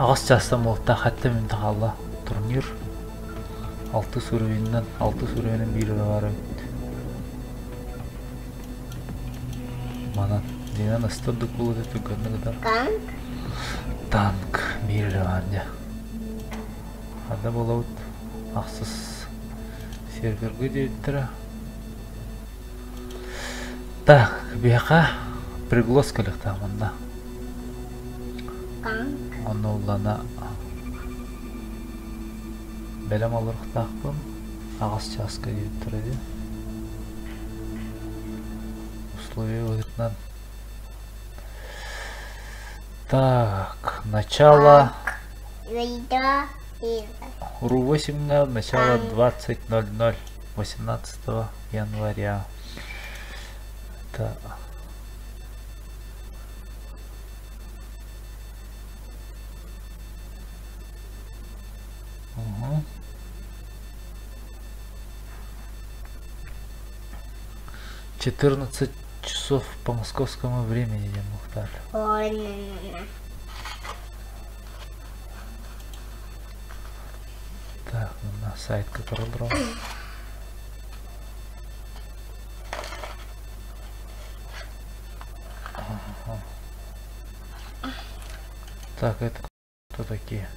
Ағас жастан болтта хатта мінді қала турнир 6 уровенен бири бар өтті. Манан динан ыстырды кулы да түгінді қыдар. Танк бири бар де. Ада бола өт ақсыз серверге дейттірі. Так, бияқа приглоскалық тамында. Оны олана бәлем алырық тақпын. Ағас часка дейттірі де. Условия выгодно. Так, начало. РУ-8, начало 20:00, 18 января. Так. Угу. 14 часов по московскому времени, Мухтар. Так, на сайт, который брал. Ага. Так, это кто такие?